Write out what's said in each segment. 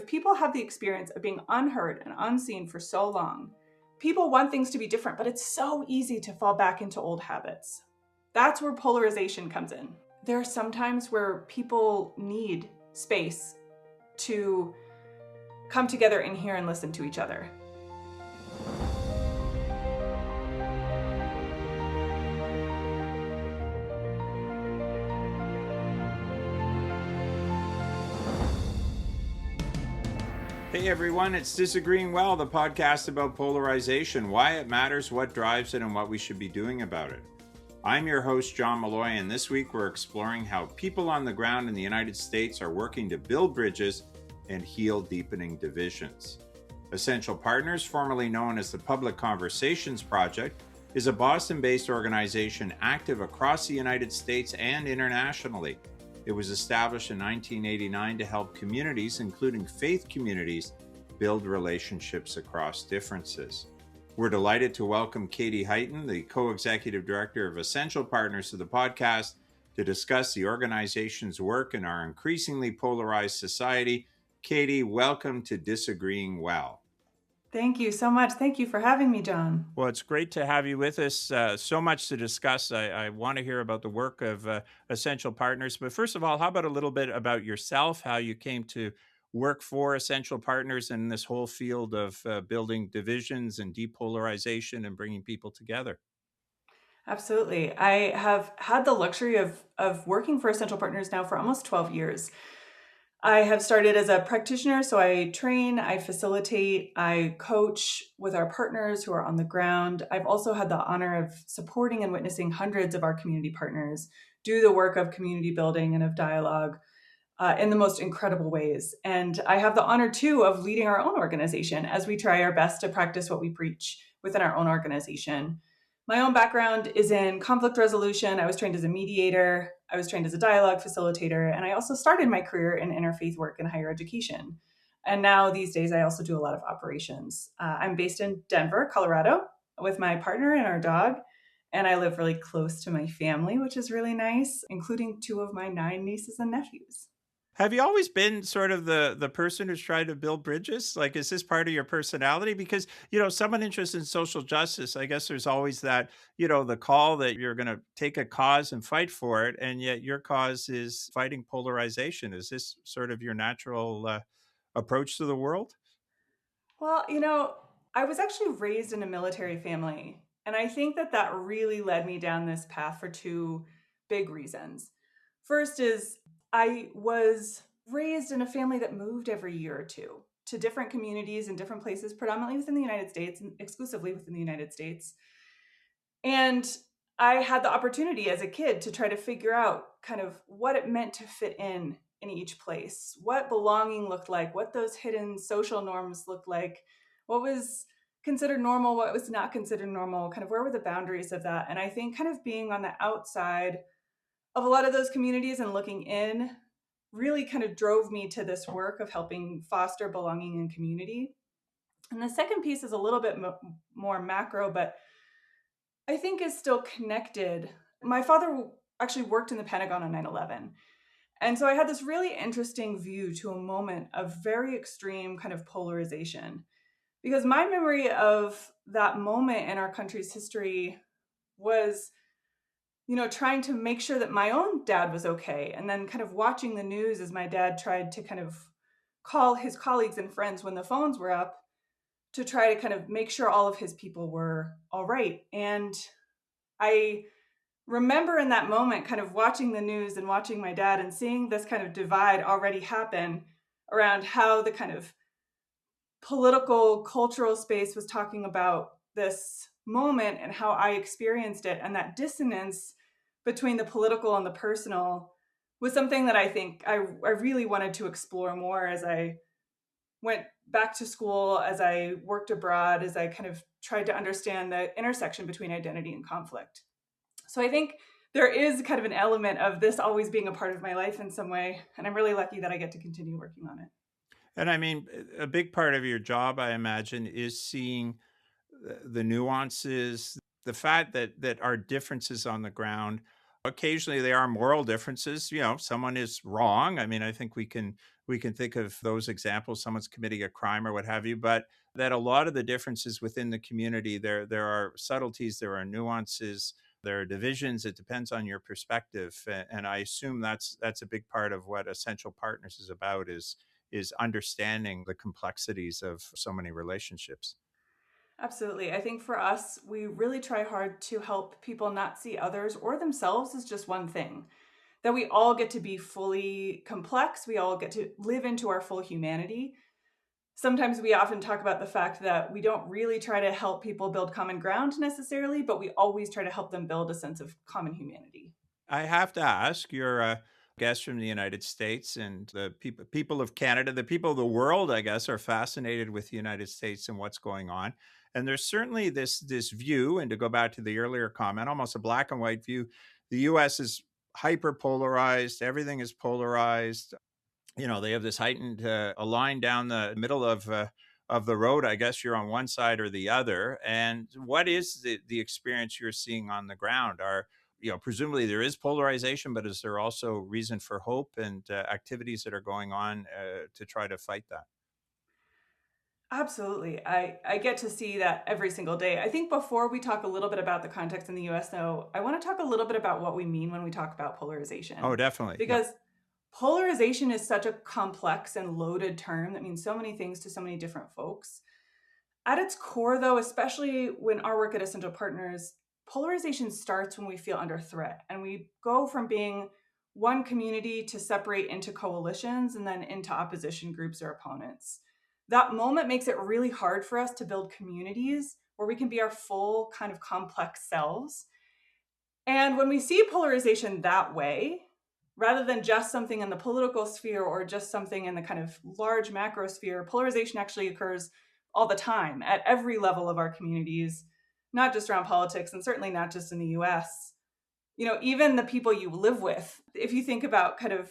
people have the experience of being unheard and unseen for so long, people want things to be different, but it's so easy to fall back into old habits. That's where polarization comes in. There are some times where people need space to come together and hear and listen to each other. Hey everyone, it's Disagreeing Well, the podcast about polarization, why it matters, what drives it, and what we should be doing about it. I'm your host, John Malloy, and this week we're exploring how people on the ground in the United States are working to build bridges and heal deepening divisions. Essential Partners, formerly known as the Public Conversations Project, is a Boston-based organization active across the United States and internationally. It was established in 1989 to help communities, including faith communities, build relationships across differences. We're delighted to welcome Katie Hyten, the co-executive director of Essential Partners, to the podcast to discuss the organization's work in our increasingly polarized society. Katie, welcome to Disagreeing Well. Thank you so much. Thank you for having me, John. Well, it's great to have you with us. So much to discuss. I want to hear about the work of Essential Partners. But first of all, how about a little bit about yourself, how you came to work for Essential Partners in this whole field of building divisions and depolarization and bringing people together? Absolutely. I have had the luxury of working for Essential Partners now for almost 12 years. I have started as a practitioner, so I train, I facilitate, I coach with our partners who are on the ground. I've also had the honor of supporting and witnessing hundreds of our community partners do the work of community building and of dialogue in the most incredible ways. And I have the honor, too, of leading our own organization as we try our best to practice what we preach within our own organization. My own background is in conflict resolution. I was trained as a mediator. I was trained as a dialogue facilitator. And I also started my career in interfaith work in higher education. And now these days, I also do a lot of operations. I'm based in Denver, Colorado, with my partner and our dog. And I live really close to my family, which is really nice, including 2 of my 9 nieces and nephews. Have you always been sort of the person who's trying to build bridges? Like, is this part of your personality? Because, someone interested in social justice, I guess there's always that, the call that you're going to take a cause and fight for it. And yet your cause is fighting polarization. Is this sort of your natural approach to the world? Well, I was actually raised in a military family. And I think that really led me down this path for 2 big reasons. First is I was raised in a family that moved every year or 2 to different communities in different places, predominantly within the United States and exclusively within the United States. And I had the opportunity as a kid to try to figure out kind of what it meant to fit in each place, what belonging looked like, what those hidden social norms looked like, what was considered normal, what was not considered normal, kind of where were the boundaries of that. And I think kind of being on the outside of a lot of those communities and looking in really kind of drove me to this work of helping foster belonging and community. And the second piece is a little bit more macro, but I think is still connected. My father actually worked in the Pentagon on 9/11. And so I had this really interesting view to a moment of very extreme kind of polarization. Because my memory of that moment in our country's history was, trying to make sure that my own dad was okay. And then kind of watching the news as my dad tried to kind of call his colleagues and friends when the phones were up to try to kind of make sure all of his people were all right. And I remember in that moment kind of watching the news and watching my dad and seeing this kind of divide already happen around how the kind of political cultural space was talking about this moment and how I experienced it, and that dissonance between the political and the personal was something that I think I really wanted to explore more as I went back to school, as I worked abroad, as I kind of tried to understand the intersection between identity and conflict. So I think there is kind of an element of this always being a part of my life in some way. And I'm really lucky that I get to continue working on it. And I mean, a big part of your job, I imagine, is seeing the nuances, the fact that our differences on the ground, Occasionally there are moral differences. Someone is wrong. I mean, I think we can think of those examples. Someone's committing a crime or what have you, but that a lot of the differences within the community, there are subtleties, there are nuances, there are divisions. It depends on your perspective, and I assume that's a big part of what Essential Partners is about, is understanding the complexities of so many relationships. Absolutely. I think for us, we really try hard to help people not see others or themselves as just one thing. That we all get to be fully complex, we all get to live into our full humanity. Sometimes we often talk about the fact that we don't really try to help people build common ground necessarily, but we always try to help them build a sense of common humanity. I have to ask, you're a guest from the United States, and the people of Canada, the people of the world, I guess, are fascinated with the United States and what's going on. And there's certainly this view, and to go back to the earlier comment, almost a black and white view. The U.S. is hyper polarized. Everything is polarized. They have this heightened a line down the middle of the road. I guess you're on one side or the other. And what is the experience you're seeing on the ground? Presumably there is polarization, but is there also reason for hope and activities that are going on to try to fight that? Absolutely. I get to see that every single day. I think before we talk a little bit about the context in the US, though, I want to talk a little bit about what we mean when we talk about polarization. Oh, definitely. Yeah. Because polarization is such a complex and loaded term that means so many things to so many different folks. At its core, though, especially when our work at Essential Partners, polarization starts when we feel under threat and we go from being one community to separate into coalitions and then into opposition groups or opponents. That moment makes it really hard for us to build communities where we can be our full kind of complex selves. And when we see polarization that way, rather than just something in the political sphere or just something in the kind of large macro sphere, polarization actually occurs all the time at every level of our communities, not just around politics and certainly not just in the US. Even the people you live with, if you think about kind of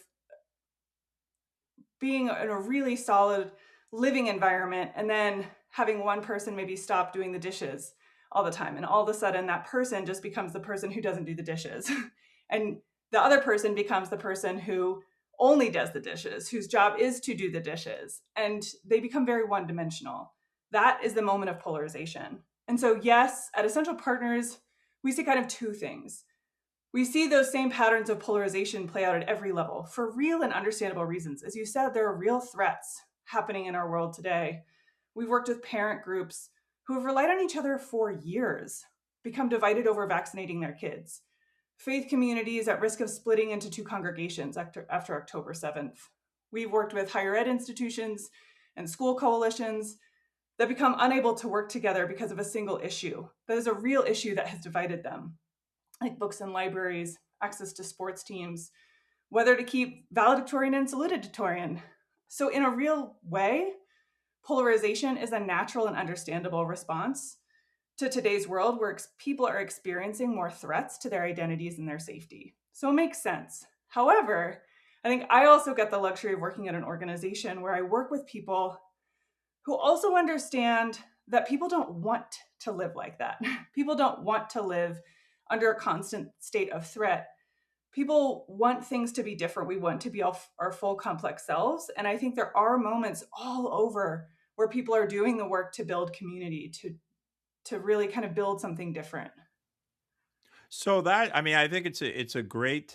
being in a really solid living environment and then having one person maybe stop doing the dishes all the time, and all of a sudden that person just becomes the person who doesn't do the dishes and the other person becomes the person who only does the dishes, whose job is to do the dishes, and they become very one-dimensional. That is the moment of polarization. And so yes, at Essential Partners we see kind of two things. We see those same patterns of polarization play out at every level for real and understandable reasons. As you said, there are real threats happening in our world today. We've worked with parent groups who have relied on each other for years, become divided over vaccinating their kids. Faith communities at risk of splitting into two congregations after October 7th. We've worked with higher ed institutions and school coalitions that become unable to work together because of a single issue. That is a real issue that has divided them, like books and libraries, access to sports teams, whether to keep valedictorian and salutatorian. So in a real way, polarization is a natural and understandable response to today's world where people are experiencing more threats to their identities and their safety. So it makes sense. However, I think I also get the luxury of working at an organization where I work with people who also understand that people don't want to live like that. People don't want to live under a constant state of threat. People want things to be different. We want to be our full complex selves. And I think there are moments all over where people are doing the work to build community, to really kind of build something different. So that, I mean, I think it's a great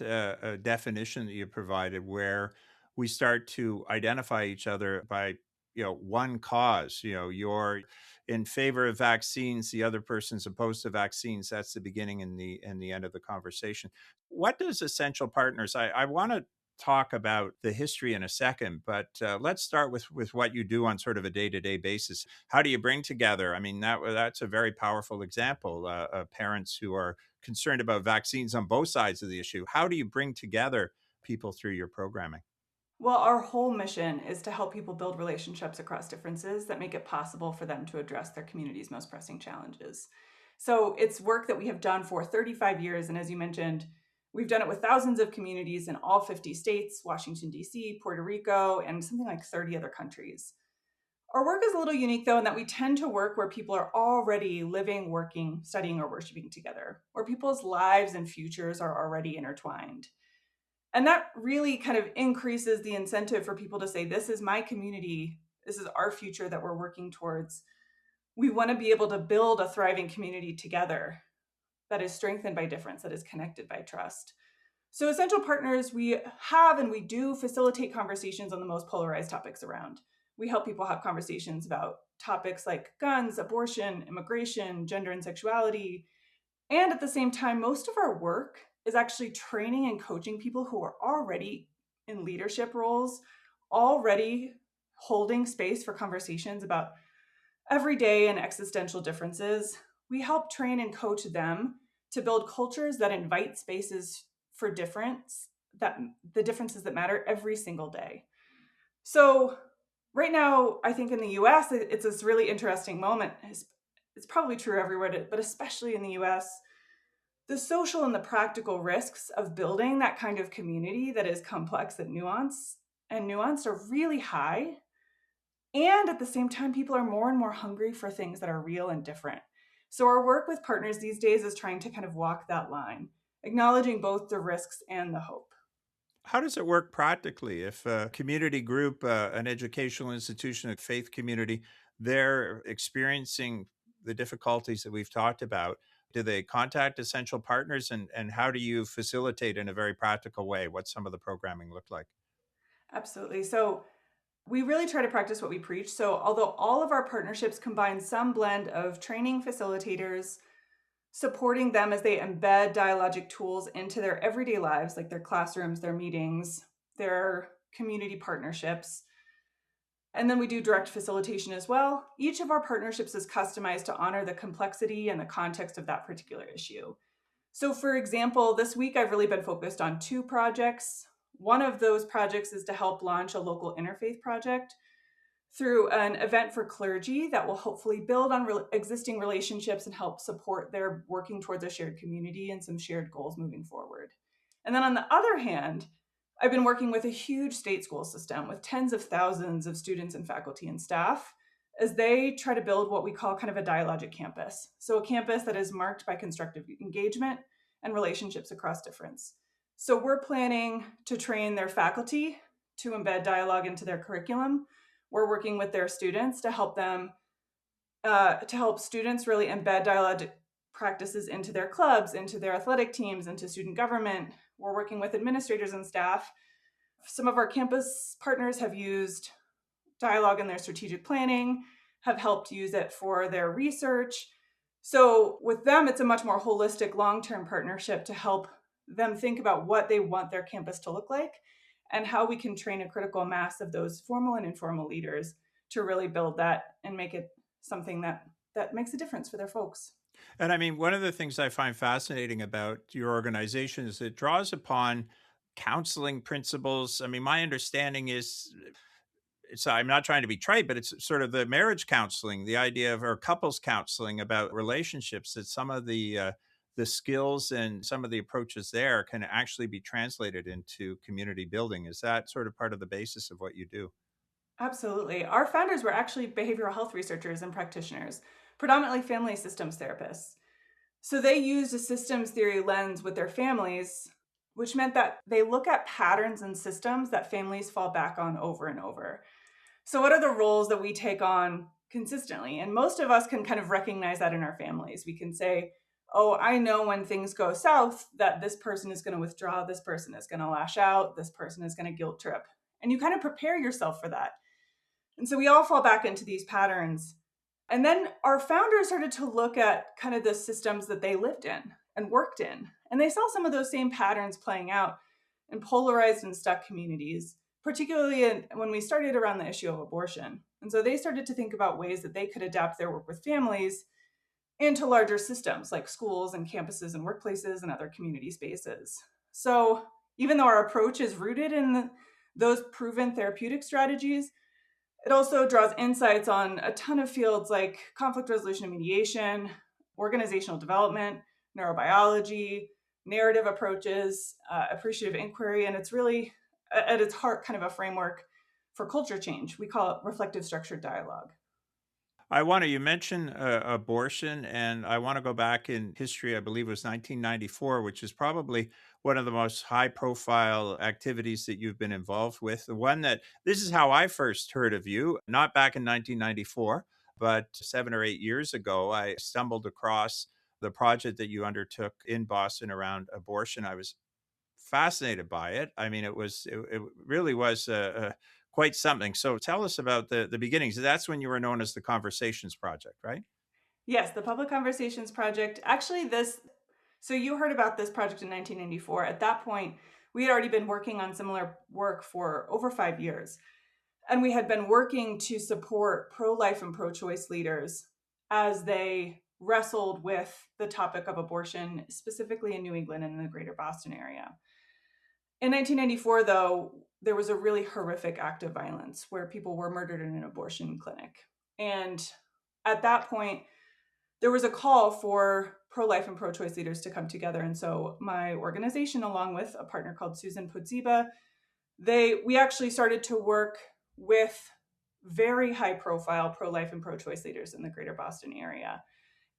definition that you provided, where we start to identify each other by one cause. You're in favor of vaccines, the other person's opposed to vaccines. That's the beginning and the end of the conversation. What does Essential Partners? I want to talk about the history in a second, but let's start with what you do on sort of a day-to-day basis. How do you bring together? I mean, that's a very powerful example. Parents who are concerned about vaccines on both sides of the issue. How do you bring together people through your programming? Well, our whole mission is to help people build relationships across differences that make it possible for them to address their community's most pressing challenges. So it's work that we have done for 35 years. And as you mentioned, we've done it with thousands of communities in all 50 states, Washington, D.C., Puerto Rico, and something like 30 other countries. Our work is a little unique, though, in that we tend to work where people are already living, working, studying, or worshiping together, where people's lives and futures are already intertwined. And that really kind of increases the incentive for people to say, this is my community, this is our future that we're working towards. We want to be able to build a thriving community together that is strengthened by difference, that is connected by trust. So Essential Partners, we have and we do facilitate conversations on the most polarized topics around. We help people have conversations about topics like guns, abortion, immigration, gender and sexuality. And at the same time, most of our work is actually training and coaching people who are already in leadership roles, already holding space for conversations about everyday and existential differences. We help train and coach them to build cultures that invite spaces for difference, that the differences that matter every single day. So right now, I think in the US, it's this really interesting moment. It's probably true everywhere, but especially in the US, the social and the practical risks of building that kind of community that is complex and nuanced are really high. And at the same time, people are more and more hungry for things that are real and different. So our work with partners these days is trying to kind of walk that line, acknowledging both the risks and the hope. How does it work practically? If a community group, an educational institution, a faith community, they're experiencing the difficulties that we've talked about, do they contact Essential Partners, and how do you facilitate in a very practical way? What's some of the programming look like? Absolutely. So we really try to practice what we preach. So although all of our partnerships combine some blend of training facilitators, supporting them as they embed dialogic tools into their everyday lives, like their classrooms, their meetings, their community partnerships. And then we do direct facilitation as well. Each of our partnerships is customized to honor the complexity and the context of that particular issue. So for example, this week I've really been focused on 2 projects. One of those projects is to help launch a local interfaith project through an event for clergy that will hopefully build on existing relationships and help support their working towards a shared community and some shared goals moving forward. And then on the other hand, I've been working with a huge state school system with tens of thousands of students and faculty and staff as they try to build what we call kind of a dialogic campus. So a campus that is marked by constructive engagement and relationships across difference. So we're planning to train their faculty to embed dialogue into their curriculum. We're working with their students to help students really embed dialogic practices into their clubs, into their athletic teams, into student government. We're working with administrators and staff. Some of our campus partners have used dialogue in their strategic planning, have helped use it for their research. So with them, it's a much more holistic long-term partnership to help them think about what they want their campus to look like and how we can train a critical mass of those formal and informal leaders to really build that and make it something that makes a difference for their folks. And I mean, one of the things I find fascinating about your organization is it draws upon counseling principles. I mean, my understanding is it's I'm not trying to be trite, but it's sort of the marriage counseling, the idea of or couples counseling about relationships. That some of the skills and some of the approaches there can actually be translated into community building. Is that sort of part of the basis of what you do? Absolutely. Our founders were actually behavioral health researchers and practitioners, predominantly family systems therapists. So they used a systems theory lens with their families, which meant that they look at patterns and systems that families fall back on over and over. So, what are the roles that we take on consistently? And most of us can kind of recognize that in our families. We can say, oh, I know when things go south that this person is going to withdraw, this person is going to lash out, this person is going to guilt trip. And you kind of prepare yourself for that. And so we all fall back into these patterns. And then our founders started to look at kind of the systems that they lived in and worked in. And they saw some of those same patterns playing out in polarized and stuck communities, particularly when we started around the issue of abortion. And so they started to think about ways that they could adapt their work with families into larger systems like schools and campuses and workplaces and other community spaces. So even though our approach is rooted in those proven therapeutic strategies, it also draws insights on a ton of fields like conflict resolution and mediation, organizational development, neurobiology, narrative approaches, appreciative inquiry, and it's really, at its heart, kind of a framework for culture change. We call it reflective structured dialogue. You mentioned abortion, and I want to go back in history. I believe it was 1994, which is probably one of the most high profile activities that you've been involved with. The one that this is how I first heard of you, not back in 1994, but 7 or 8 years ago. I stumbled across the project that you undertook in Boston around abortion. I was fascinated by it. I mean, it really was quite something. So tell us about the beginnings. That's when you were known as the Conversations Project, right? Yes, the Public Conversations Project. Actually, so you heard about this project in 1994. At that point, we had already been working on similar work for over 5 years. And we had been working to support pro-life and pro-choice leaders as they wrestled with the topic of abortion, specifically in New England and in the greater Boston area. In 1994, though, there was a really horrific act of violence where people were murdered in an abortion clinic. And at that point, there was a call for pro-life and pro-choice leaders to come together. And so my organization, along with a partner called Susan Podziba, we actually started to work with very high profile pro-life and pro-choice leaders in the greater Boston area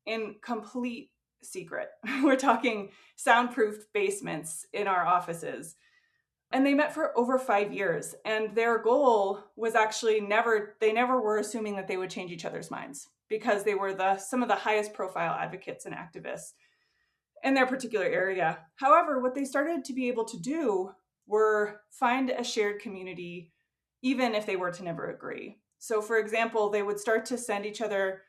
in complete secret. We're talking soundproofed basements in our offices. And they met for over 5 years. And their goal was actually they never were assuming that they would change each other's minds because they were some of the highest profile advocates and activists in their particular area. However, what they started to be able to do were find a shared community, even if they were to never agree. So, for example, they would start to send each other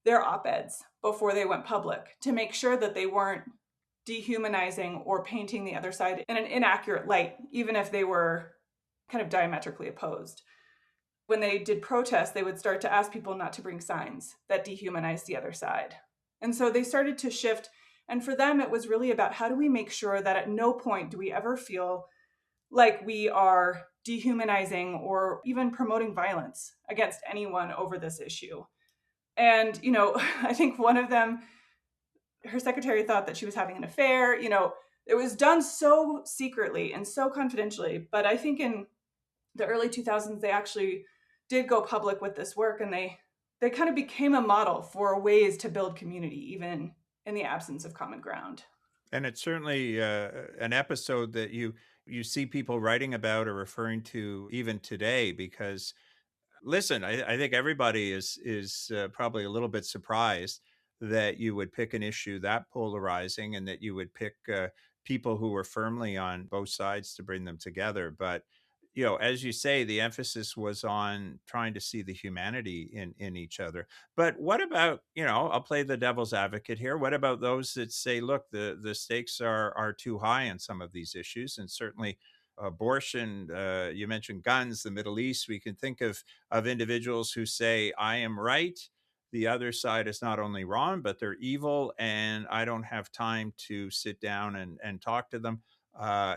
their op-eds before they went public to make sure that they weren't dehumanizing or painting the other side in an inaccurate light, even if they were kind of diametrically opposed. When they did protests, they would start to ask people not to bring signs that dehumanized the other side. And so they started to shift. And for them, it was really about how do we make sure that at no point do we ever feel like we are dehumanizing or even promoting violence against anyone over this issue. And, I think one of them, her secretary thought that she was having an affair. It was done so secretly and so confidentially. But I think in the early 2000s, they actually did go public with this work, and they kind of became a model for ways to build community, even in the absence of common ground. And it's certainly an episode that you see people writing about or referring to even today, because listen, I think everybody is probably a little bit surprised that you would pick an issue that polarizing and that you would pick people who were firmly on both sides to bring them together. But as you say, the emphasis was on trying to see the humanity in each other. But what about, I'll play the devil's advocate here. What about those that say, look, the stakes are too high in some of these issues, and certainly abortion, you mentioned guns, the Middle East. We can think of individuals who say, I am right, the other side is not only wrong, but they're evil, and I don't have time to sit down and talk to them.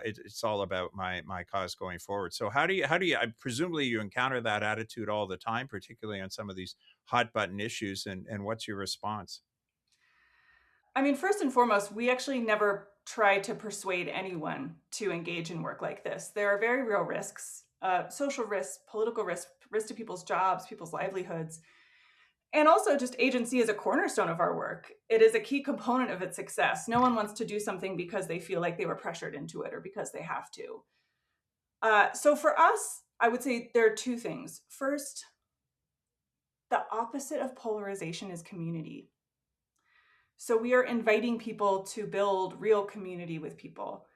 It's all about my cause going forward. So how do you presumably you encounter that attitude all the time, particularly on some of these hot button issues, and what's your response? I mean, first and foremost, we actually never try to persuade anyone to engage in work like this. There are very real risks, social risks, political risks, risk to people's jobs, people's livelihoods, and also just agency is a cornerstone of our work. It is a key component of its success. No one wants to do something because they feel like they were pressured into it or because they have to. So for us, I would say there are two things. First, the opposite of polarization is community. So we are inviting people to build real community with people.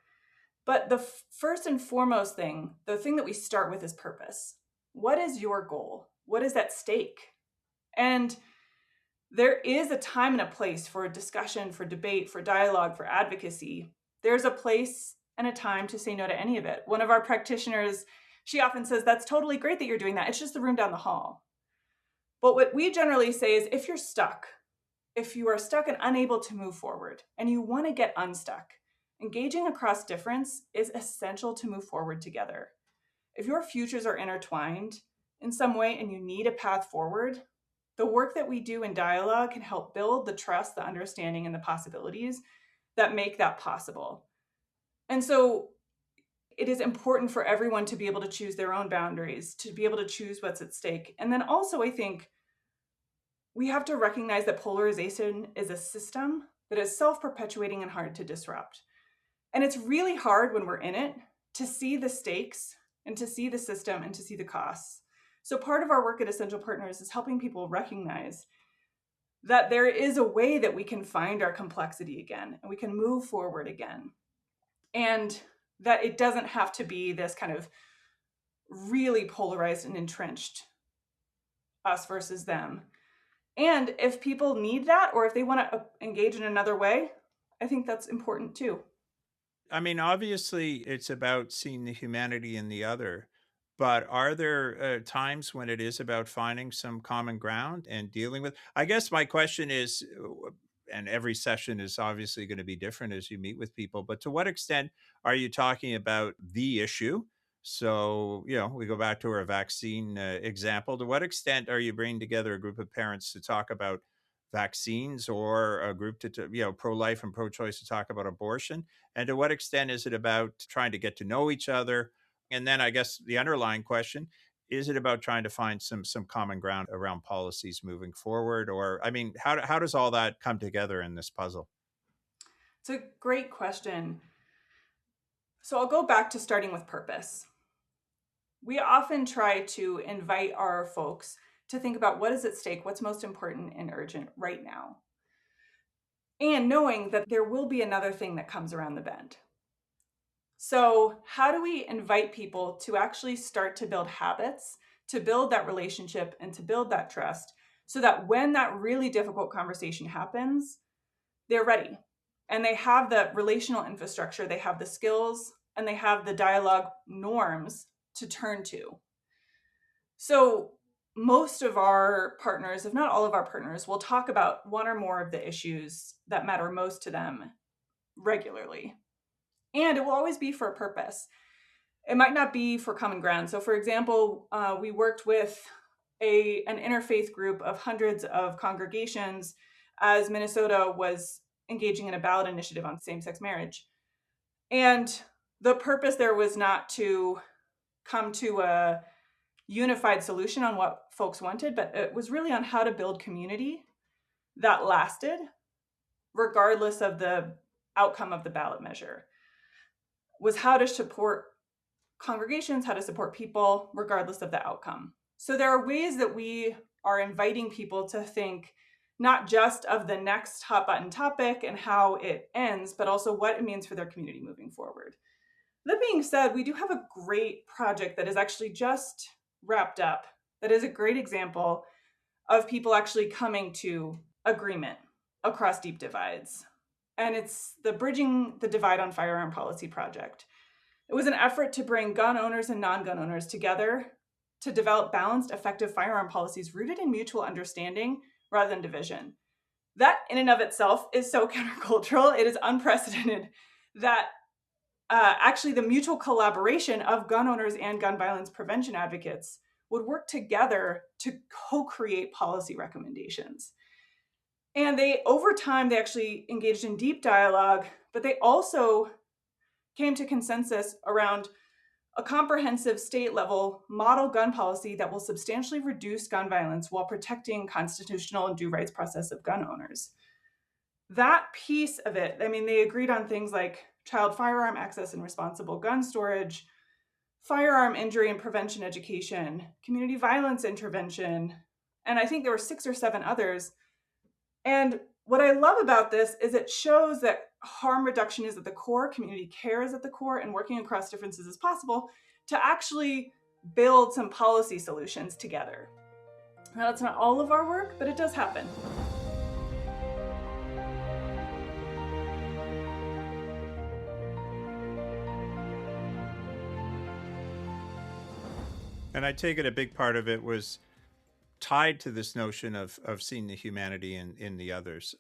But the first and foremost thing, the thing that we start with is purpose. What is your goal? What is at stake? And there is a time and a place for discussion, for debate, for dialogue, for advocacy. There's a place and a time to say no to any of it. One of our practitioners, she often says, that's totally great that you're doing that. It's just the room down the hall. But what we generally say is if you are stuck and unable to move forward and you want to get unstuck, engaging across difference is essential to move forward together. If your futures are intertwined in some way and you need a path forward, the work that we do in dialogue can help build the trust, the understanding, and the possibilities that make that possible. And so It is important for everyone to be able to choose their own boundaries, to be able to choose what's at stake. And then also, I think we have to recognize that polarization is a system that is self-perpetuating and hard to disrupt. And it's really hard when we're in it to see the stakes and to see the system and to see the costs. So part of our work at Essential Partners is helping people recognize that there is a way that we can find our complexity again and we can move forward again. And that it doesn't have to be this kind of really polarized and entrenched us versus them. And if people need that, or if they want to engage in another way, I think that's important too. I mean, obviously, it's about seeing the humanity in the other, but are there times when it is about finding some common ground and dealing with? I guess my question is, and every session is obviously going to be different as you meet with people, but to what extent are you talking about the issue? So, we go back to our vaccine example. To what extent are you bringing together a group of parents to talk about vaccines, or a group pro-life and pro-choice to talk about abortion? And to what extent is it about trying to get to know each other? And then I guess the underlying question, is it about trying to find some common ground around policies moving forward? Or, I mean, how does all that come together in this puzzle? It's a great question. So I'll go back to starting with purpose. We often try to invite our folks to think about what is at stake, what's most important and urgent right now. And knowing that there will be another thing that comes around the bend. So, how do we invite people to actually start to build habits, to build that relationship, and to build that trust so that when that really difficult conversation happens, they're ready and they have the relational infrastructure, they have the skills, and they have the dialogue norms to turn to. So, most of our partners, if not all of our partners, will talk about one or more of the issues that matter most to them regularly. And it will always be for a purpose. It might not be for common ground. So, for example, we worked with an interfaith group of hundreds of congregations as Minnesota was engaging in a ballot initiative on same-sex marriage. And the purpose there was not to come to a unified solution on what folks wanted, but it was really on how to build community that lasted regardless of the outcome of the ballot measure. Was how to support congregations, how to support people regardless of the outcome. So there are ways that we are inviting people to think not just of the next hot button topic and how it ends, but also what it means for their community moving forward. That being said, we do have a great project that is actually just wrapped up. That is a great example of people actually coming to agreement across deep divides. And it's the Bridging the Divide on Firearm Policy project. It was an effort to bring gun owners and non-gun owners together to develop balanced, effective firearm policies rooted in mutual understanding rather than division. That in and of itself is so countercultural. It is unprecedented that actually the mutual collaboration of gun owners and gun violence prevention advocates would work together to co-create policy recommendations. And over time, they actually engaged in deep dialogue, but they also came to consensus around a comprehensive state-level model gun policy that will substantially reduce gun violence while protecting constitutional and due rights process of gun owners. That piece of it, I mean, they agreed on things like child firearm access and responsible gun storage, firearm injury and prevention education, community violence intervention, and I think there were 6 or 7 others. And what I love about this is it shows that harm reduction is at the core, community care is at the core, and working across differences is possible to actually build some policy solutions together. Now, that's not all of our work, but it does happen. And I take it a big part of it was tied to this notion of seeing the humanity in the others.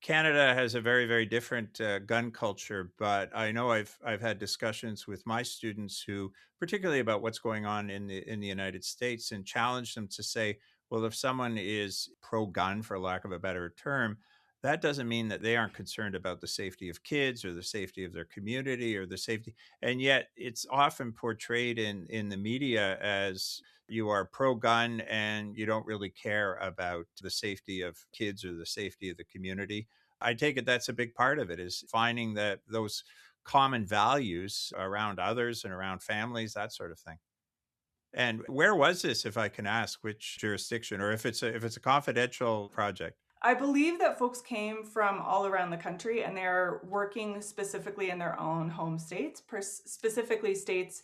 Canada has a very, very different gun culture, but I know I've had discussions with my students who, particularly about what's going on in the United States, and challenge them to say, well, if someone is pro-gun, for lack of a better term, that doesn't mean that they aren't concerned about the safety of kids or the safety of their community or the safety. And yet it's often portrayed in the media as you are pro-gun and you don't really care about the safety of kids or the safety of the community. I take it that's a big part of it, is finding that those common values around others and around families, that sort of thing. And where was this, if I can ask, which jurisdiction, or if it's a confidential project? I believe that folks came from all around the country and they're working specifically in their own home states, specifically states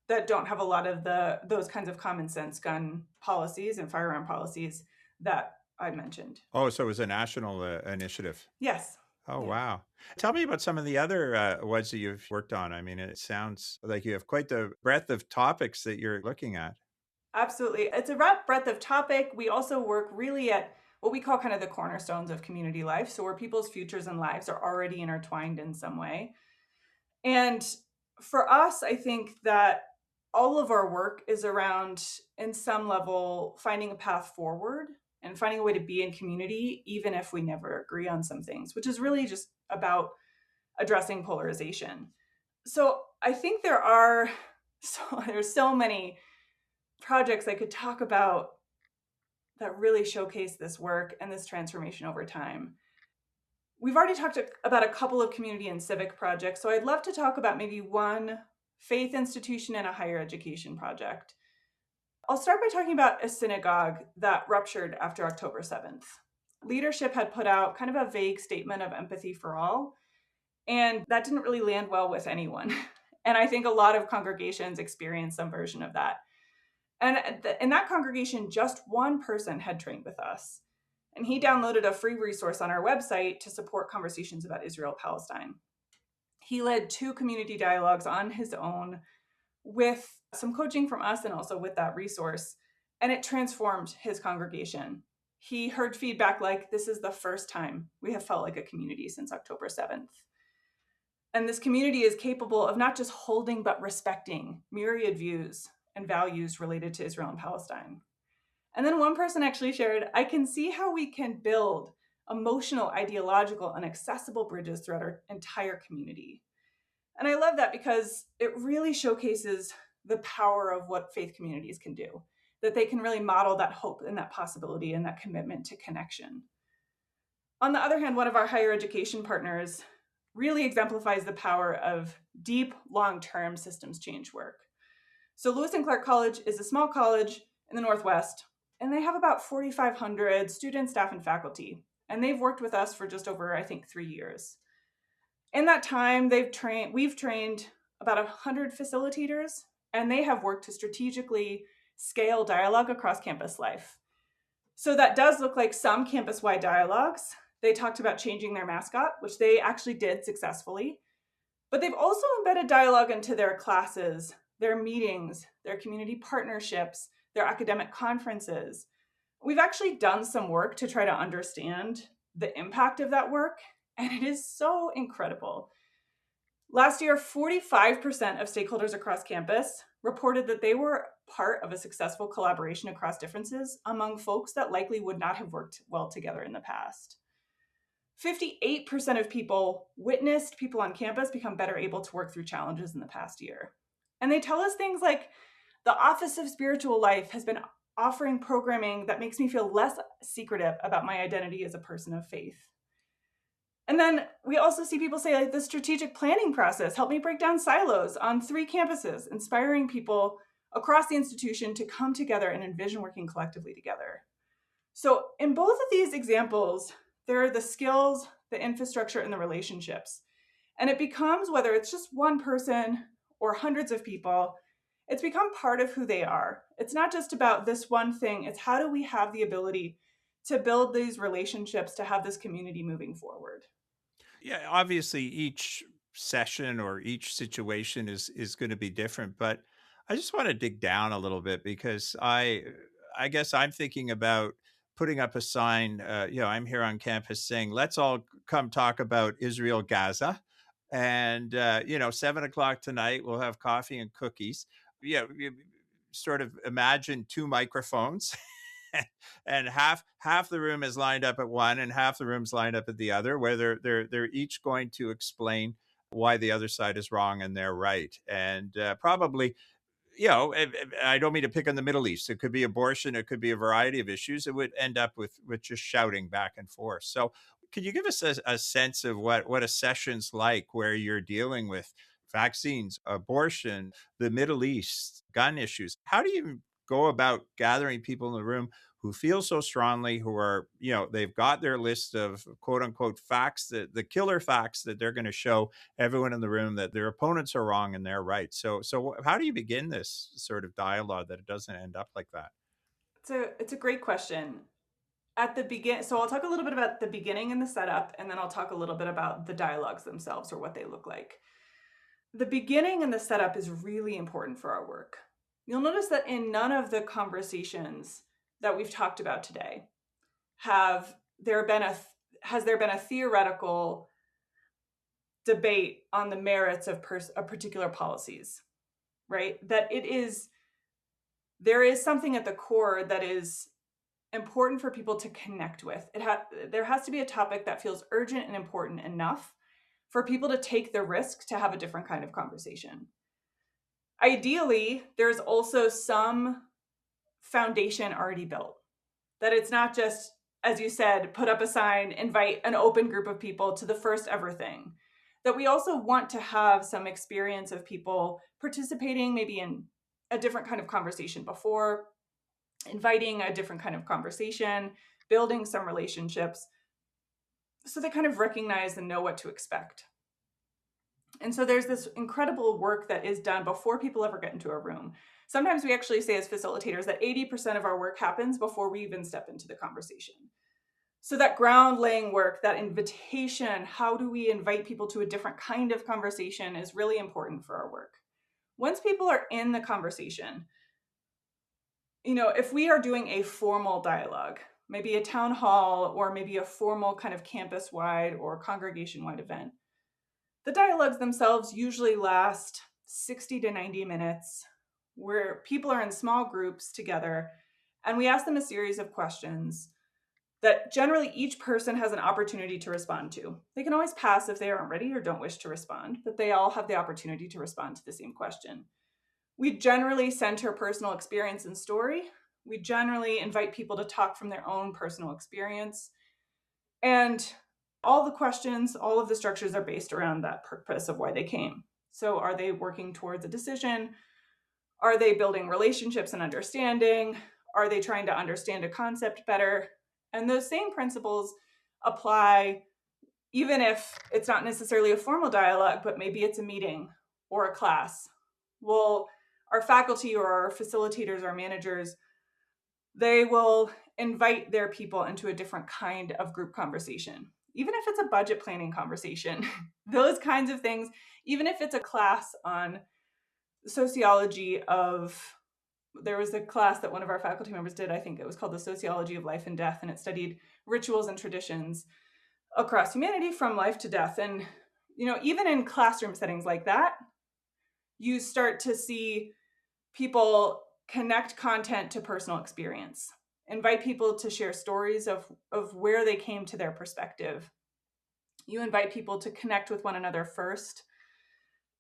that don't have a lot of those kinds of common sense gun policies and firearm policies that I mentioned. Oh, so it was a national initiative. Yes. Oh, Yeah. wow. Tell me about some of the other ones that you've worked on. I mean, it sounds like you have quite the breadth of topics that you're looking at. Absolutely. It's a breadth of topic. We also work really at what we call kind of the cornerstones of community life. So where people's futures and lives are already intertwined in some way. And for us, I think that all of our work is around, in some level, finding a path forward and finding a way to be in community, even if we never agree on some things, which is really just about addressing polarization. So I think there's so many projects I could talk about that really showcase this work and this transformation over time. We've already talked about a couple of community and civic projects, so I'd love to talk about maybe one faith institution and a higher education project. I'll start by talking about a synagogue that ruptured after October 7th. Leadership had put out kind of a vague statement of empathy for all, and that didn't really land well with anyone. And I think a lot of congregations experienced some version of that. And in that congregation, just one person had trained with us. And he downloaded a free resource on our website to support conversations about Israel-Palestine. He led 2 community dialogues on his own with some coaching from us and also with that resource. And it transformed his congregation. He heard feedback like, this is the first time we have felt like a community since October 7th. And this community is capable of not just holding, but respecting myriad views and values related to Israel and Palestine. And then one person actually shared, I can see how we can build emotional, ideological, and accessible bridges throughout our entire community. And I love that because it really showcases the power of what faith communities can do, that they can really model that hope and that possibility and that commitment to connection. On the other hand, one of our higher education partners really exemplifies the power of deep, long-term systems change work. So Lewis and Clark College is a small college in the Northwest, and they have about 4,500 students, staff, and faculty. And they've worked with us for just over, I think, 3 years. In that time, we've trained about 100 facilitators, and they have worked to strategically scale dialogue across campus life. So that does look like some campus-wide dialogues. They talked about changing their mascot, which they actually did successfully. But they've also embedded dialogue into their classes, their meetings, their community partnerships, their academic conferences. We've actually done some work to try to understand the impact of that work, and it is so incredible. Last year, 45% of stakeholders across campus reported that they were part of a successful collaboration across differences among folks that likely would not have worked well together in the past. 58% of people witnessed people on campus become better able to work through challenges in the past year. And they tell us things like, the Office of Spiritual Life has been offering programming that makes me feel less secretive about my identity as a person of faith. And then we also see people say, like, the strategic planning process helped me break down silos on 3 campuses, inspiring people across the institution to come together and envision working collectively together. So in both of these examples, there are the skills, the infrastructure, and the relationships. And it becomes, whether it's just one person or hundreds of people, it's become part of who they are. It's not just about this one thing. It's how do we have the ability to build these relationships to have this community moving forward? Yeah, obviously each session or each situation is going to be different, but I just want to dig down a little bit because I guess I'm thinking about putting up a sign. I'm here on campus saying, "Let's all come talk about Israel Gaza," and 7 o'clock tonight we'll have coffee and cookies. Yeah, you sort of imagine 2 microphones and half the room is lined up at one and half the room's lined up at the other, where they're each going to explain why the other side is wrong and they're right. And probably, I don't mean to pick on the Middle East. It could be abortion. It could be a variety of issues. It would end up with just shouting back and forth. So, could you give us a sense of what a session's like where you're dealing with vaccines, abortion, the Middle East, gun issues? How do you go about gathering people in the room who feel so strongly, who are, they've got their list of quote unquote facts, the killer facts that they're going to show everyone in the room that their opponents are wrong and they're right. So how do you begin this sort of dialogue that it doesn't end up like that? It's a great question. At the begin, so I'll talk a little bit about the beginning and the setup, and then I'll talk a little bit about the dialogues themselves or what they look like. The beginning and the setup is really important for our work. You'll notice that in none of the conversations that we've talked about today has there been a theoretical debate on the merits of particular policies, right? There is something at the core that is important for people to connect with. There has to be a topic that feels urgent and important enough for people to take the risk to have a different kind of conversation. Ideally, there's also some foundation already built, that it's not just, as you said, put up a sign, invite an open group of people to the first ever thing. That we also want to have some experience of people participating maybe in a different kind of conversation before, inviting a different kind of conversation, building some relationships, so they kind of recognize and know what to expect. And so there's this incredible work that is done before people ever get into a room. Sometimes we actually say as facilitators that 80% of our work happens before we even step into the conversation. So that ground laying work, that invitation, how do we invite people to a different kind of conversation, is really important for our work. Once people are in the conversation, if we are doing a formal dialogue, maybe a town hall or maybe a formal kind of campus-wide or congregation-wide event, the dialogues themselves usually last 60 to 90 minutes, where people are in small groups together and we ask them a series of questions that generally each person has an opportunity to respond to. They can always pass if they aren't ready or don't wish to respond, but they all have the opportunity to respond to the same question. We generally center personal experience and story. We generally invite people to talk from their own personal experience. And all the questions, all of the structures are based around that purpose of why they came. So are they working towards a decision? Are they building relationships and understanding? Are they trying to understand a concept better? And those same principles apply even if it's not necessarily a formal dialogue, but maybe it's a meeting or a class. Well, our faculty or our facilitators, our managers, they will invite their people into a different kind of group conversation. Even if it's a budget planning conversation, those kinds of things, even if it's a class on sociology of, there was a class that one of our faculty members did, I think it was called the Sociology of Life and Death, and it studied rituals and traditions across humanity from life to death. And, even in classroom settings like that, you start to see people connect content to personal experience, invite people to share stories of where they came to their perspective. You invite people to connect with one another first,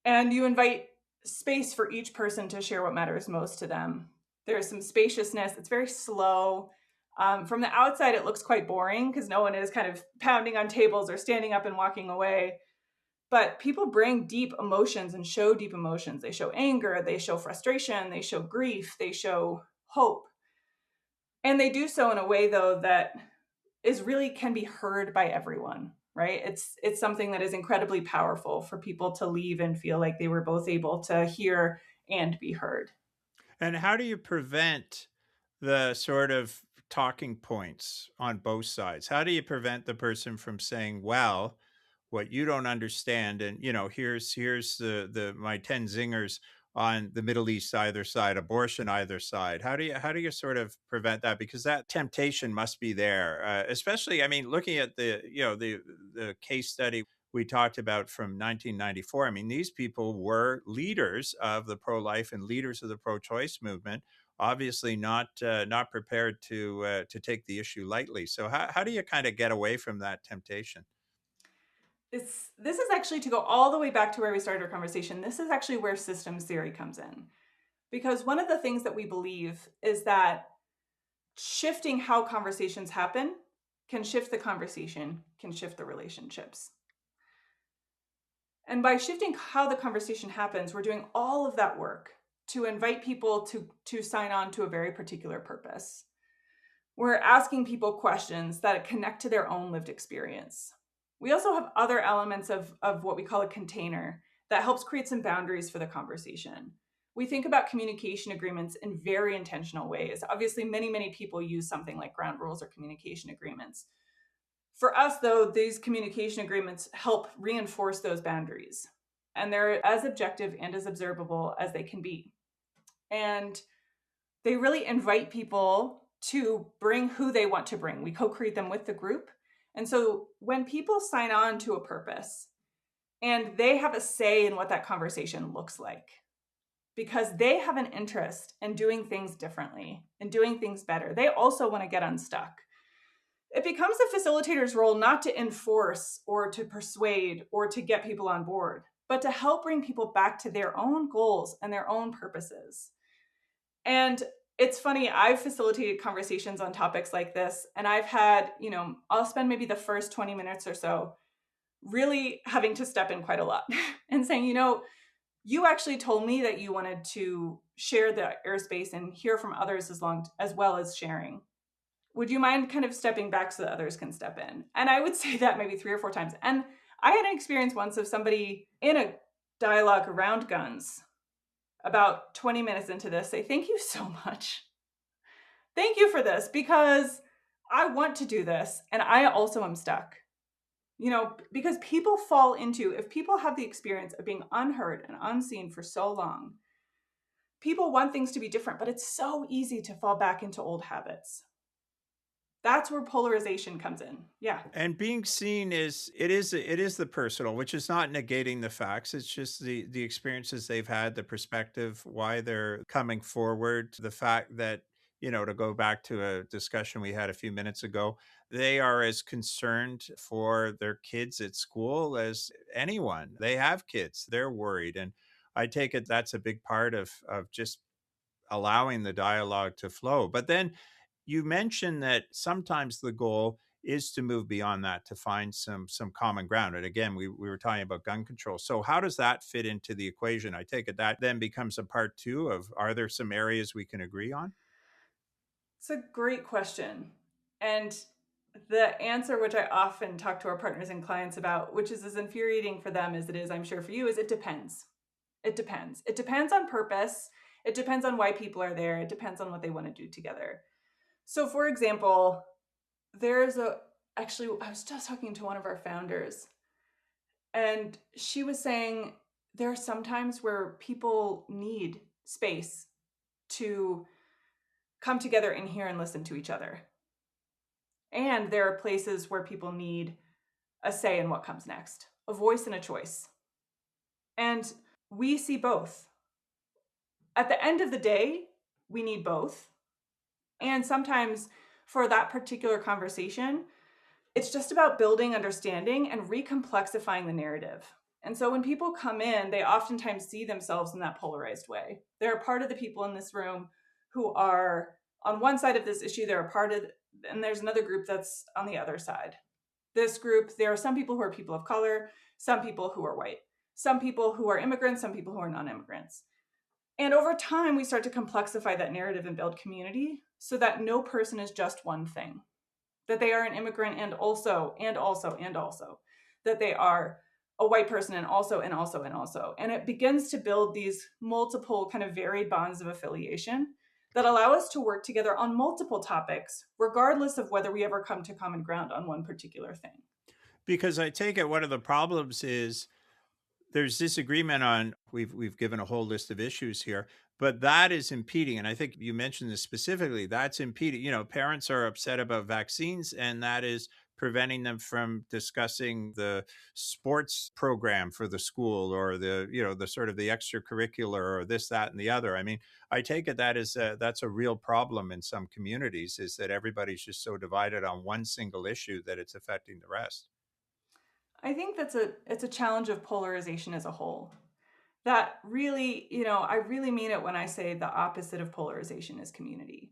and you invite space for each person to share what matters most to them. There's some spaciousness. It's very slow. From the outside, it looks quite boring because no one is kind of pounding on tables or standing up and walking away. But people bring deep emotions and show deep emotions. They show anger, they show frustration, they show grief, they show hope. And they do so in a way, though, that can be heard by everyone, right? It's something that is incredibly powerful for people to leave and feel like they were both able to hear and be heard. And how do you prevent the sort of talking points on both sides? How do you prevent the person from saying, well, what you don't understand, and here's the my 10 zingers on the Middle East either side, abortion either side. How do you sort of prevent that? Because that temptation must be there, especially, I mean, looking at the case study we talked about from 1994. I mean, these people were leaders of the pro-life and leaders of the pro-choice movement obviously not prepared to take the issue lightly. So how do you kind of get away from that temptation? This is actually, to go all the way back to where we started our conversation, this is actually where systems theory comes in. Because one of the things that we believe is that shifting how conversations happen can shift the conversation, can shift the relationships. And by shifting how the conversation happens, we're doing all of that work to invite people to sign on to a very particular purpose. We're asking people questions that connect to their own lived experience. We also have other elements of what we call a container that helps create some boundaries for the conversation. We think about communication agreements in very intentional ways. Obviously, many people use something like ground rules or communication agreements. For us, though, these communication agreements help reinforce those boundaries, and they're as objective and as observable as they can be. And they really invite people to bring who they want to bring. We co-create them with the group. And so when people sign on to a purpose and they have a say in what that conversation looks like, because they have an interest in doing things differently and doing things better, they also want to get unstuck. It becomes the facilitator's role not to enforce or to persuade or to get people on board, but to help bring people back to their own goals and their own purposes. And it's funny, I've facilitated conversations on topics like this, and I've had, I'll spend maybe the first 20 minutes or so really having to step in quite a lot and saying, you actually told me that you wanted to share the airspace and hear from others as well as sharing. Would you mind kind of stepping back so that others can step in? And I would say that maybe 3 or 4 times. And I had an experience once of somebody in a dialogue around guns about 20 minutes into this say, thank you so much. Thank you for this, because I want to do this and I also am stuck. Because people fall into, if people have the experience of being unheard and unseen for so long, people want things to be different, but it's so easy to fall back into old habits. That's where polarization comes in. Yeah. And being seen it is the personal, which is not negating the facts. It's just the experiences they've had, the perspective, why they're coming forward, the fact that, to go back to a discussion we had a few minutes ago, they are as concerned for their kids at school as anyone. They have kids, they're worried. And I take it that's a big part of just allowing the dialogue to flow. But then you mentioned that sometimes the goal is to move beyond that to find some common ground. And again, we were talking about gun control. So how does that fit into the equation? I take it that then becomes a part two of, are there some areas we can agree on? It's a great question. And the answer, which I often talk to our partners and clients about, which is as infuriating for them as it is, I'm sure, for you, is it depends. It depends. It depends on purpose. It depends on why people are there. It depends on what they want to do together. So, for example, actually, I was just talking to one of our founders, and she was saying there are some times where people need space to come together and hear and listen to each other. And there are places where people need a say in what comes next, a voice and a choice. And we see both. At the end of the day, we need both. And sometimes for that particular conversation, it's just about building understanding and recomplexifying the narrative. And so when people come in, they oftentimes see themselves in that polarized way. They're a part of the people in this room who are on one side of this issue, and there's another group that's on the other side. This group, there are some people who are people of color, some people who are white, some people who are immigrants, some people who are non-immigrants. And over time, we start to complexify that narrative and build community so that no person is just one thing, that they are an immigrant and also, that they are a white person and also. And it begins to build these multiple kind of varied bonds of affiliation that allow us to work together on multiple topics, regardless of whether we ever come to common ground on one particular thing. Because I take it one of the problems is there's disagreement on, we've given a whole list of issues here, but that is impeding, and I think you mentioned this specifically, that's impeding. Parents are upset about vaccines, and that is preventing them from discussing the sports program for the school, or the sort of the extracurricular, or this, that, and the other. I mean, I take it that's a real problem in some communities, is that everybody's just so divided on one single issue that it's affecting the rest. I think it's a challenge of polarization as a whole. That really, I really mean it when I say the opposite of polarization is community.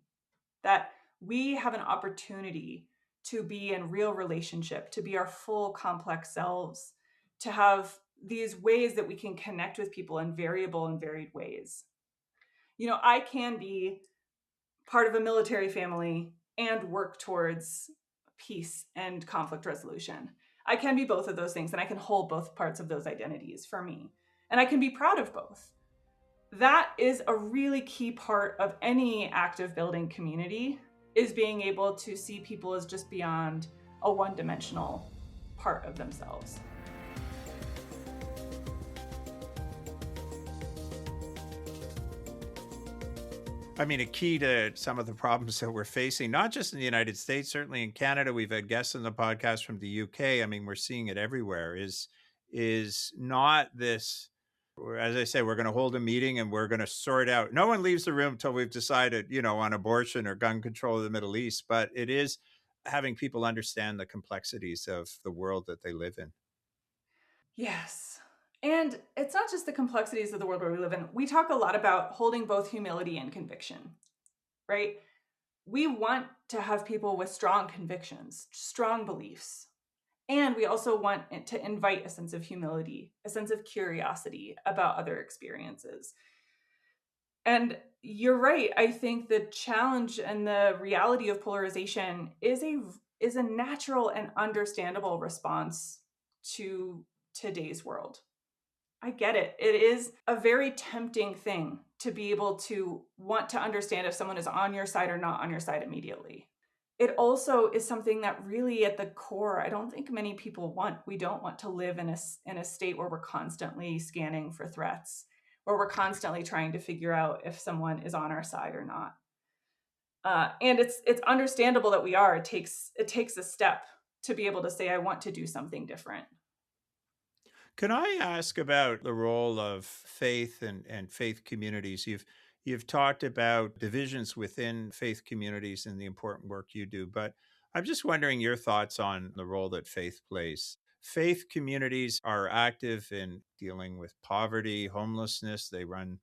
That we have an opportunity to be in real relationship, to be our full complex selves, to have these ways that we can connect with people in variable and varied ways. I can be part of a military family and work towards peace and conflict resolution. I can be both of those things, and I can hold both parts of those identities for me. And I can be proud of both. That is a really key part of any active building community, is being able to see people as just beyond a one-dimensional part of themselves. I mean, a key to some of the problems that we're facing, not just in the United States, certainly in Canada, we've had guests on the podcast from the UK. I mean, we're seeing it everywhere. Is not this, as I say, we're going to hold a meeting and we're going to sort out. No one leaves the room until we've decided, on abortion or gun control of the Middle East. But it is having people understand the complexities of the world that they live in. Yes. And it's not just the complexities of the world where we live in. We talk a lot about holding both humility and conviction, right? We want to have people with strong convictions, strong beliefs. And we also want it to invite a sense of humility, a sense of curiosity about other experiences. And you're right. I think the challenge and the reality of polarization is a natural and understandable response to today's world. I get it. It is a very tempting thing to be able to want to understand if someone is on your side or not on your side immediately. It also is something that really at the core, I don't think many people want. We don't want to live in a state where we're constantly scanning for threats, where we're constantly trying to figure out if someone is on our side or not. And it's understandable that we are. It takes a step to be able to say, I want to do something different. Can I ask about the role of faith and faith communities? You've talked about divisions within faith communities and the important work you do, but I'm just wondering your thoughts on the role that faith plays. Faith communities are active in dealing with poverty, homelessness. They run,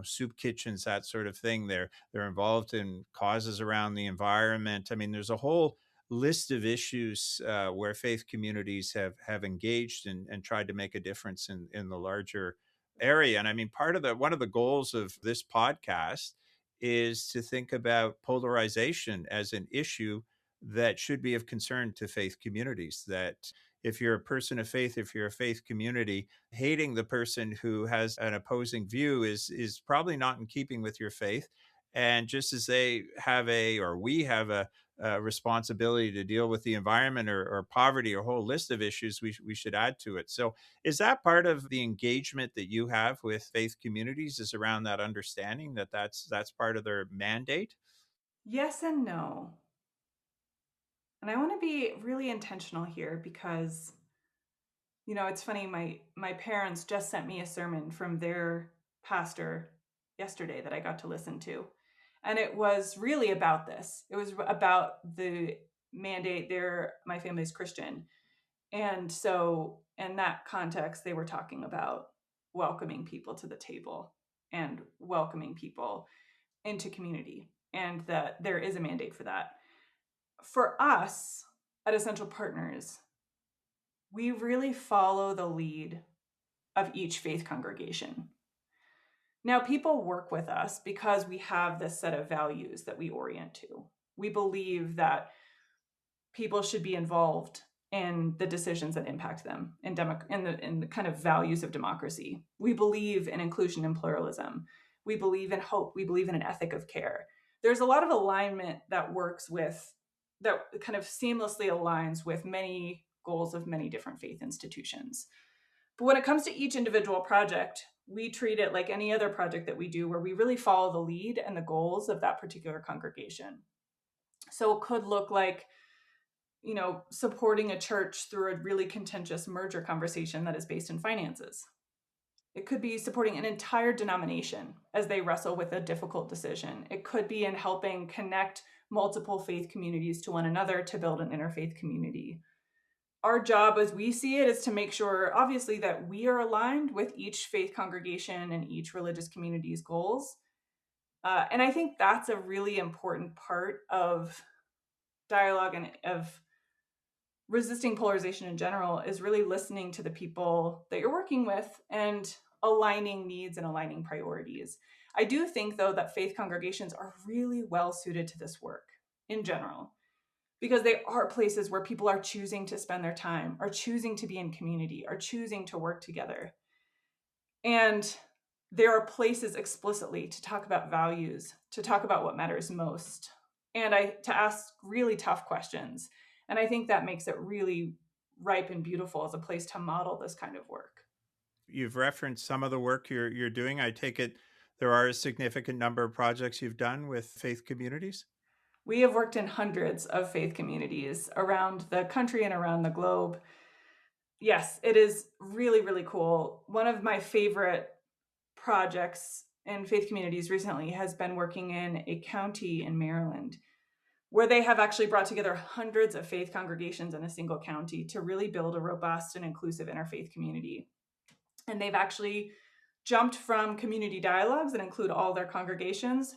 soup kitchens, that sort of thing. They're involved in causes around the environment. I mean, there's a whole list of issues where faith communities have engaged and tried to make a difference in the larger area. And I mean, one of the goals of this podcast is to think about polarization as an issue that should be of concern to faith communities. That if you're a person of faith, if you're a faith community, hating the person who has an opposing view is probably not in keeping with your faith. And just as they have we have a responsibility to deal with the environment or poverty or a whole list of issues, we should add to it. So is that part of the engagement that you have with faith communities, is around that understanding that that's part of their mandate? Yes and no. And I want to be really intentional here because, it's funny, my parents just sent me a sermon from their pastor yesterday that I got to listen to. And it was really about this. It was about the mandate. My family's Christian. And so in that context, they were talking about welcoming people to the table and welcoming people into community, and that there is a mandate for that. For us at Essential Partners, we really follow the lead of each faith congregation. Now, people work with us because we have this set of values that we orient to. We believe that people should be involved in the decisions that impact them in the kind of values of democracy. We believe in inclusion and pluralism. We believe in hope. We believe in an ethic of care. There's a lot of alignment that kind of seamlessly aligns with many goals of many different faith institutions. But when it comes to each individual project, we treat it like any other project that we do, where we really follow the lead and the goals of that particular congregation. So it could look like supporting a church through a really contentious merger conversation that is based in finances. It could be supporting an entire denomination as they wrestle with a difficult decision. It could be in helping connect multiple faith communities to one another to build an interfaith community. Our job as we see it is to make sure, obviously, that we are aligned with each faith congregation and each religious community's goals. And I think that's a really important part of dialogue and of resisting polarization in general, is really listening to the people that you're working with and aligning needs and aligning priorities. I do think, though, that faith congregations are really well suited to this work in general, because they are places where people are choosing to spend their time, are choosing to be in community, are choosing to work together. And there are places explicitly to talk about values, to talk about what matters most, and to ask really tough questions. And I think that makes it really ripe and beautiful as a place to model this kind of work. You've referenced some of the work you're doing. I take it there are a significant number of projects you've done with faith communities? We have worked in hundreds of faith communities around the country and around the globe. Yes, it is really, really cool. One of my favorite projects in faith communities recently has been working in a county in Maryland, where they have actually brought together hundreds of faith congregations in a single county to really build a robust and inclusive interfaith community. And they've actually jumped from community dialogues that include all their congregations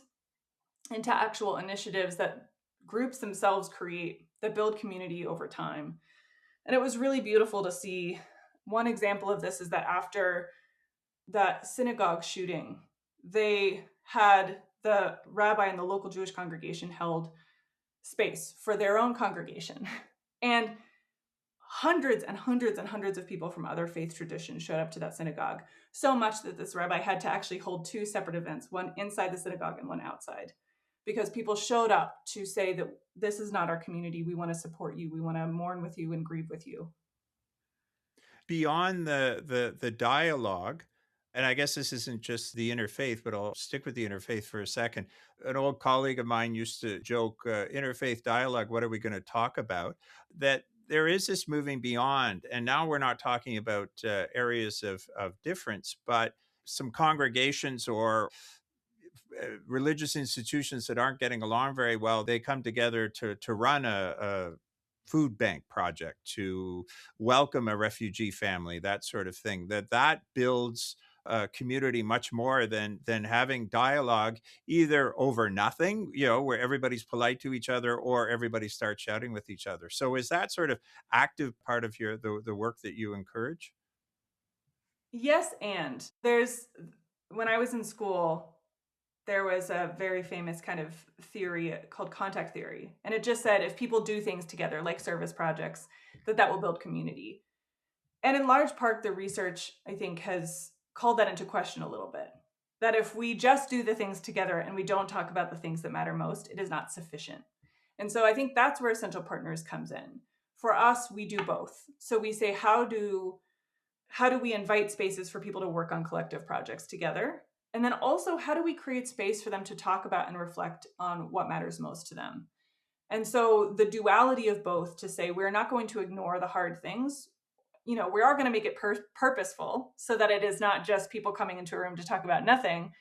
into actual initiatives that groups themselves create that build community over time. And it was really beautiful to see. One example of this is that after that synagogue shooting, they had the rabbi and the local Jewish congregation held space for their own congregation. And hundreds and hundreds and hundreds of people from other faith traditions showed up to that synagogue, so much that this rabbi had to actually hold two separate events, one inside the synagogue and one outside, because people showed up to say that this is not our community. We want to support you. We want to mourn with you and grieve with you. Beyond the dialogue, and I guess this isn't just the interfaith, but I'll stick with the interfaith for a second. An old colleague of mine used to joke, interfaith dialogue, what are we going to talk about? That there is this moving beyond. And now we're not talking about areas of difference, but some congregations or religious institutions that aren't getting along very well, they come together to run a food bank project, to welcome a refugee family, that sort of thing. That builds a community much more than having dialogue either over nothing, where everybody's polite to each other, or everybody starts shouting with each other. So is that sort of active part of the work that you encourage? Yes, and when I was in school, there was a very famous kind of theory called contact theory. And it just said if people do things together, like service projects, that will build community. And in large part, the research, I think, has called that into question a little bit. That if we just do the things together and we don't talk about the things that matter most, it is not sufficient. And so I think that's where Essential Partners comes in. For us, we do both. So we say, how do we invite spaces for people to work on collective projects together? And then also, how do we create space for them to talk about and reflect on what matters most to them? And so the duality of both, to say we're not going to ignore the hard things, we are going to make it purposeful so that it is not just people coming into a room to talk about nothing.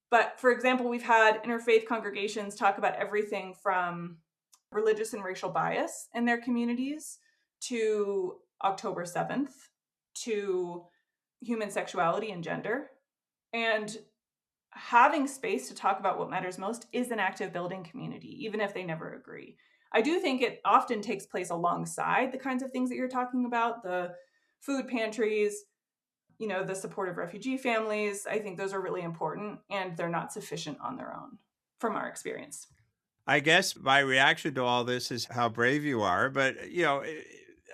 But for example, we've had interfaith congregations talk about everything from religious and racial bias in their communities to October 7th to human sexuality and gender. And having space to talk about what matters most is an act of building community, even if they never agree. I do think it often takes place alongside the kinds of things that you're talking about, the food pantries, the support of refugee families. I think those are really important, and they're not sufficient on their own from our experience. I guess my reaction to all this is how brave you are. But,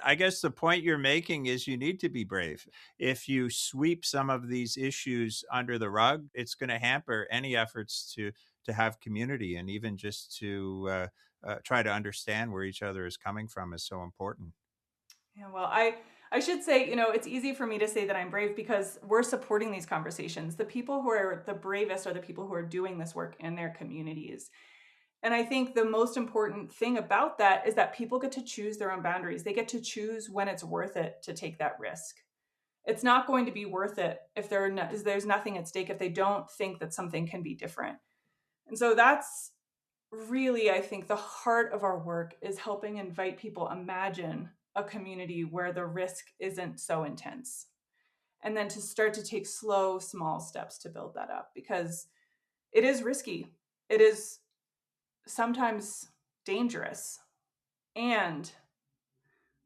I guess the point you're making is you need to be brave. If you sweep some of these issues under the rug, it's going to hamper any efforts to have community, and even just to try to understand where each other is coming from is so important. Yeah, well, I should say, it's easy for me to say that I'm brave because we're supporting these conversations. The people who are the bravest are the people who are doing this work in their communities. And I think the most important thing about that is that people get to choose their own boundaries. They get to choose when it's worth it to take that risk. It's not going to be worth it if there's nothing at stake, if they don't think that something can be different. And so that's really, I think, the heart of our work, is helping invite people imagine a community where the risk isn't so intense. And then to start to take slow, small steps to build that up, because it is risky. It is sometimes dangerous. And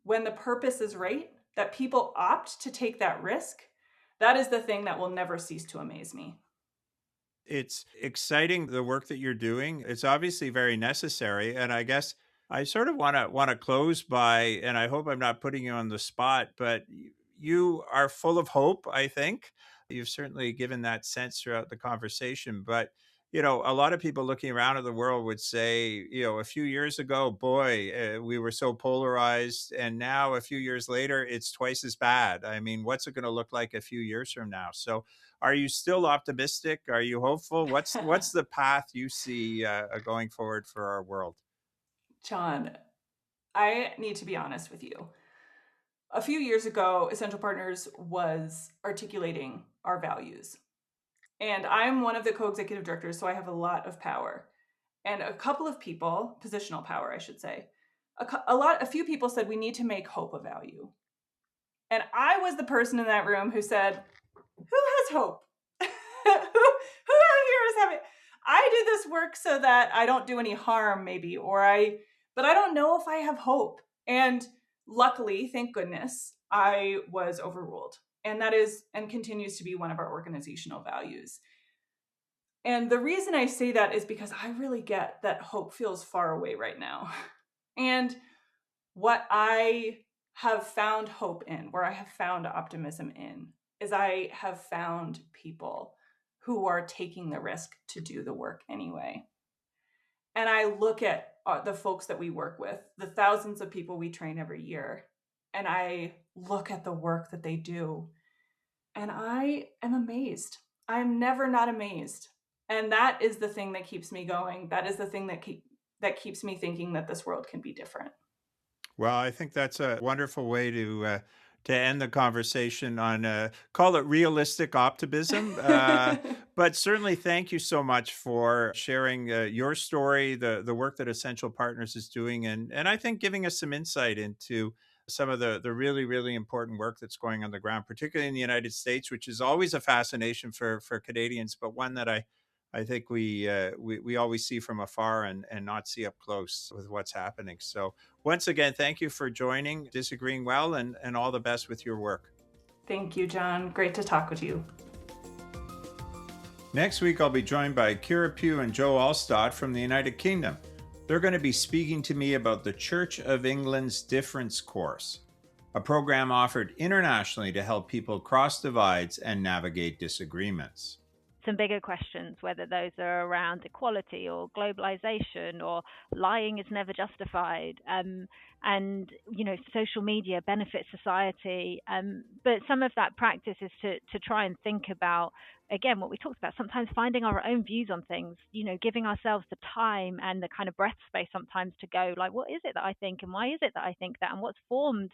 when the purpose is right, that people opt to take that risk, that is the thing that will never cease to amaze me. It's exciting, the work that you're doing. It's obviously very necessary. And I guess I sort of want to close by, and I hope I'm not putting you on the spot, but you are full of hope, I think. You've certainly given that sense throughout the conversation. But, a lot of people looking around at the world would say, a few years ago, boy, we were so polarized. And now a few years later, it's twice as bad. I mean, what's it going to look like a few years from now? So are you still optimistic? Are you hopeful? What's the path you see going forward for our world? John, I need to be honest with you. A few years ago, Essential Partners was articulating our values. And I'm one of the co-executive directors, so I have a lot of power. And a couple of people, positional power, I should say, a few people said we need to make hope a value. And I was the person in that room who said, who has hope? who out here is having? I do this work so that I don't do any harm, maybe, but I don't know if I have hope. And luckily, thank goodness, I was overruled. And that is and continues to be one of our organizational values. And the reason I say that is because I really get that hope feels far away right now. And what I have found hope in, where I have found optimism in, is I have found people who are taking the risk to do the work anyway. And I look at the folks that we work with, the thousands of people we train every year, and I look at the work that they do, and I am amazed. I'm never not amazed. And that is the thing that keeps me going. That is the thing that keeps me thinking that this world can be different. Well, I think that's a wonderful way to end the conversation on call it realistic optimism. But certainly, thank you so much for sharing your story, the work that Essential Partners is doing, and I think giving us some insight into some of the really, really important work that's going on the ground, particularly in the United States, which is always a fascination for Canadians, but one that I think we always see from afar and not see up close with what's happening. So once again, thank you for joining Disagreeing Well, and all the best with your work. Thank you, John. Great to talk with you. Next week, I'll be joined by Kira Pugh and Joe Alstott from the United Kingdom. They're going to be speaking to me about the Church of England's Difference Course, a program offered internationally to help people cross divides and navigate disagreements. Some bigger questions, whether those are around equality or globalization or lying is never justified, and social media benefits society, but some of that practice is to try and think about, again, what we talked about, sometimes finding our own views on things, giving ourselves the time and the kind of breath space sometimes to go, like, what is it that I think, and why is it that I think that, and what's formed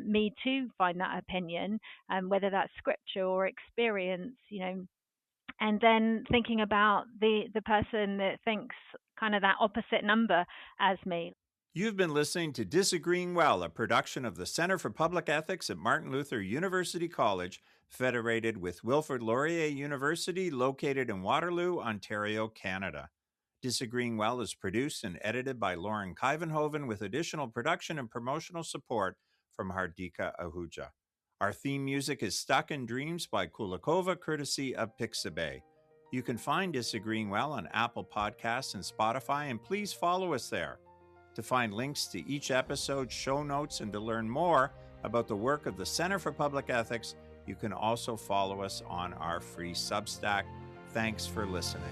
me to find that opinion, whether that's scripture or experience, and then thinking about the person that thinks kind of that opposite number as me. You've been listening to Disagreeing Well, a production of the Center for Public Ethics at Martin Luther University College, federated with Wilfrid Laurier University, located in Waterloo, Ontario, Canada. Disagreeing Well is produced and edited by Lauren Kivenhoven, with additional production and promotional support from Hardika Ahuja. Our theme music is Stuck in Dreams by Kulikova, courtesy of Pixabay. You can find Disagreeing Well on Apple Podcasts and Spotify, and please follow us there. To find links to each episode, show notes, and to learn more about the work of the Center for Public Ethics, you can also follow us on our free Substack. Thanks for listening.